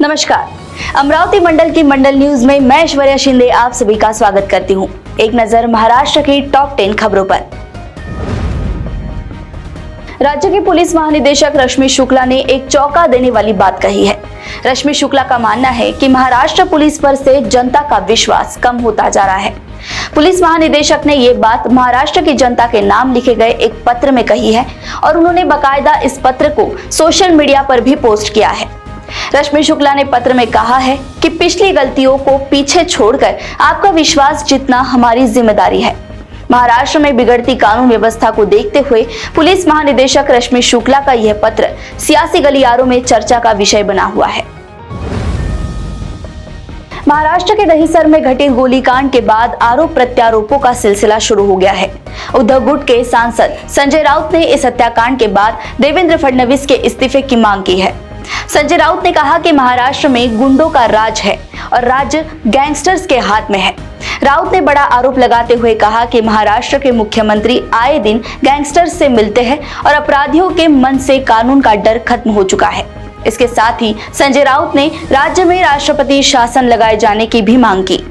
नमस्कार, अमरावती मंडल की मंडल न्यूज में मैं ऐश्वर्या शिंदे आप सभी का स्वागत करती हूं। एक नजर महाराष्ट्र की टॉप 10 खबरों पर। राज्य की पुलिस महानिदेशक रश्मि शुक्ला ने एक चौंका देने वाली बात कही है। रश्मि शुक्ला का मानना है कि महाराष्ट्र पुलिस पर से जनता का विश्वास कम होता जा रहा है। पुलिस महानिदेशक ने ये बात महाराष्ट्र की जनता के नाम लिखे गए एक पत्र में कही है और उन्होंने बाकायदा इस पत्र को सोशल मीडिया पर भी पोस्ट किया है। रश्मि शुक्ला ने पत्र में कहा है कि पिछली गलतियों को पीछे छोड़कर आपका विश्वास जीतना हमारी जिम्मेदारी है। महाराष्ट्र में बिगड़ती कानून व्यवस्था को देखते हुए पुलिस महानिदेशक रश्मि शुक्ला का यह पत्र सियासी गलियारों में चर्चा का विषय बना हुआ है। महाराष्ट्र के दहिसर में घटित गोलीकांड के बाद आरोप प्रत्यारोपों का सिलसिला शुरू हो गया है। उद्धव गुट के सांसद संजय राउत ने इस हत्याकांड के बाद देवेंद्र फडणवीस के इस्तीफे की मांग की है। संजय राउत ने कहा कि महाराष्ट्र में गुंडों का राज है और राज्य गैंगस्टर्स के हाथ में है। राउत ने बड़ा आरोप लगाते हुए कहा कि महाराष्ट्र के मुख्यमंत्री आए दिन गैंगस्टर्स से मिलते हैं और अपराधियों के मन से कानून का डर खत्म हो चुका है। इसके साथ ही संजय राउत ने राज्य में राष्ट्रपति शासन लगाए जाने की भी मांग की।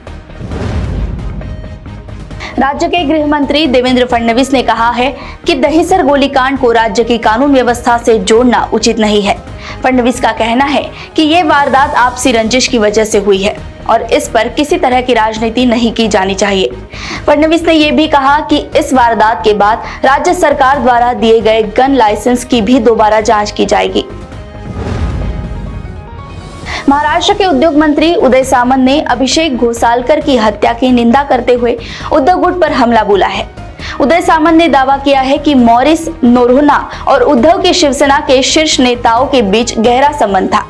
राज्य के गृह मंत्री देवेंद्र फडणवीस ने कहा है कि दहिसर गोलीकांड को राज्य की कानून व्यवस्था से जोड़ना उचित नहीं है। फडणवीस का कहना है कि ये वारदात आपसी रंजिश की वजह से हुई है और इस पर किसी तरह की राजनीति नहीं की जानी चाहिए। फडणवीस ने यह भी कहा कि इस वारदात के बाद राज्य सरकार द्वारा दिए गए गन लाइसेंस की भी दोबारा जांच की जाएगी। महाराष्ट्र के उद्योग मंत्री उदय सामंत ने अभिषेक घोसालकर की हत्या की निंदा करते हुए उद्धव गुट पर हमला बोला है। उदय सामंत ने दावा किया है कि मॉरिस नोरोन्हा और उद्धव की शिवसेना के शीर्ष नेताओं के बीच गहरा संबंध था।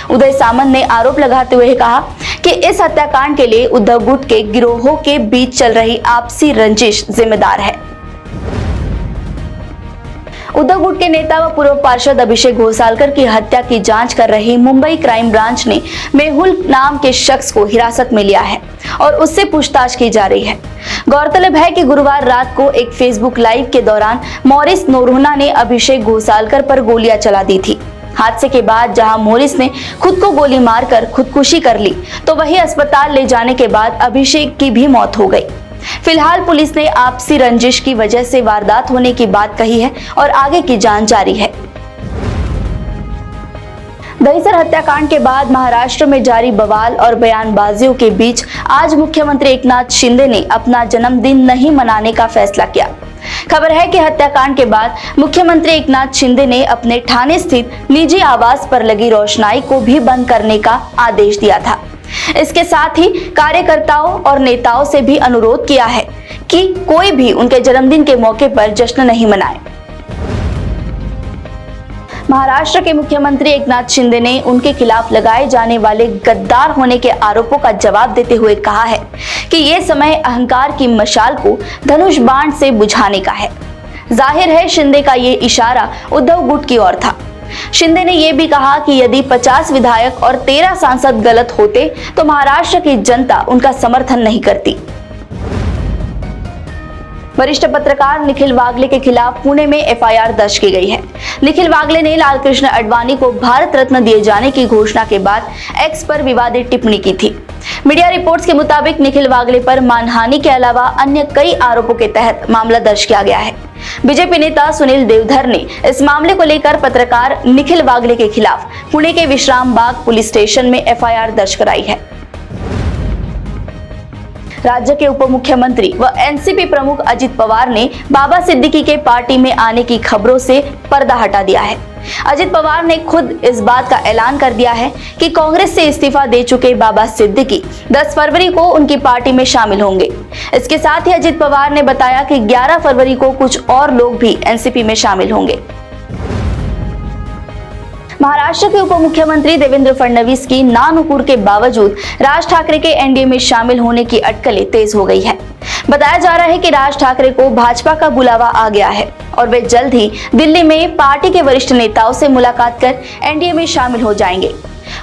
उदय सामंत ने आरोप लगाते हुए कहा कि इस हत्याकांड के लिए उद्धव गुट के गिरोहों के बीच चल रही आपसी रंजिश जिम्मेदार है। उद्धव गुट के नेता व पूर्व पार्षद अभिषेक घोसालकर की हत्या की जांच कर रही मुंबई क्राइम ब्रांच ने मेहुल नाम के शख्स को हिरासत में लिया है और उससे पूछताछ की जा रही है। गौरतलब है कि गुरुवार रात को एक फेसबुक लाइव के दौरान मॉरिस नोरोन्हा ने अभिषेक घोसालकर पर गोलियां चला दी थी। हादसे के बाद जहां मॉरिस ने खुद को गोली मारकर खुदकुशी कर ली तो वही अस्पताल ले जाने के बाद अभिषेक की भी मौत हो गई। फिलहाल पुलिस ने आपसी रंजिश की वजह से वारदात होने की बात कही है और आगे की जांच जारी है। दहिसर हत्याकांड के बाद महाराष्ट्र में जारी बवाल और बयानबाजियों के बीच आज मुख्यमंत्री एकनाथ शिंदे ने अपना जन्मदिन नहीं मनाने का फैसला किया। खबर है कि हत्याकांड के बाद मुख्यमंत्री एकनाथ शिंदे ने अपने ठाणे स्थित निजी आवास पर लगी रोशनाई को भी बंद करने का आदेश दिया था। इसके साथ ही कार्यकर्ताओं और नेताओं से भी अनुरोध किया है कि कोई भी उनके जन्मदिन के मौके पर जश्न नहीं मनाए। महाराष्ट्र के मुख्यमंत्री एकनाथ शिंदे ने उनके खिलाफ लगाए जाने वाले गद्दार होने के आरोपों का जवाब देते हुए कहा है कि ये समय अहंकार की मशाल को धनुष बाण से बुझाने का है। जाहिर है शिंदे का ये इशारा उद्धव गुट की ओर था। शिंदे ने यह भी कहा कि यदि 50 विधायक और 13 सांसद गलत होते तो महाराष्ट्र की जनता उनका समर्थन नहीं करती। वरिष्ठ पत्रकार निखिल वागले के खिलाफ पुणे में एफआईआर दर्ज की गई है। निखिल वागले ने लालकृष्ण आडवाणी को भारत रत्न दिए जाने की घोषणा के बाद एक्स पर विवादित टिप्पणी की थी। मीडिया रिपोर्ट्स के मुताबिक निखिल वागले पर मानहानि के अलावा अन्य कई आरोपों के तहत मामला दर्ज किया गया है। बीजेपी नेता सुनील देवधर ने इस मामले को लेकर पत्रकार निखिल वागले के खिलाफ पुणे के विश्राम बाग पुलिस स्टेशन में एफआईआर दर्ज कराई है। राज्य के उप मुख्यमंत्री व एनसीपी प्रमुख अजित पवार ने बाबा सिद्दीकी के पार्टी में आने की खबरों से पर्दा हटा दिया है। अजित पवार ने खुद इस बात का ऐलान कर दिया है कि कांग्रेस से इस्तीफा दे चुके बाबा सिद्दीकी 10 फरवरी को उनकी पार्टी में शामिल होंगे। इसके साथ ही अजित पवार ने बताया कि 11 फरवरी को कुछ और लोग भी एनसीपी में शामिल होंगे। महाराष्ट्र के उप मुख्यमंत्री देवेंद्र फडणवीस की नानुकुर के बावजूद राज ठाकरे के एनडीए में शामिल होने की अटकलें तेज हो गई है। बताया जा रहा है कि राज ठाकरे को भाजपा का बुलावा आ गया है और वे जल्द ही दिल्ली में पार्टी के वरिष्ठ नेताओं से मुलाकात कर एनडीए में शामिल हो जाएंगे।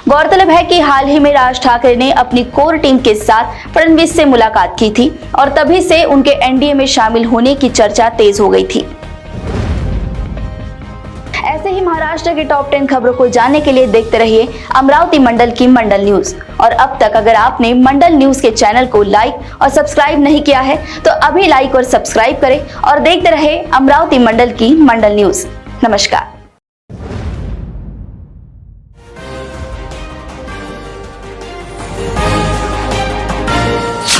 गौरतलब है कि हाल ही में राज ठाकरे ने अपनी कोर टीम के साथ फडणवीस से मुलाकात की थी और तभी से उनके एनडीए में शामिल होने की चर्चा तेज हो गई थी। ऐसे ही महाराष्ट्र की टॉप 10 खबरों को जानने के लिए देखते रहिए अमरावती मंडल की मंडल न्यूज। और अब तक अगर आपने मंडल न्यूज के चैनल को लाइक और सब्सक्राइब नहीं किया है तो अभी लाइक और सब्सक्राइब करें और देखते रहे अमरावती मंडल की मंडल न्यूज। नमस्कार।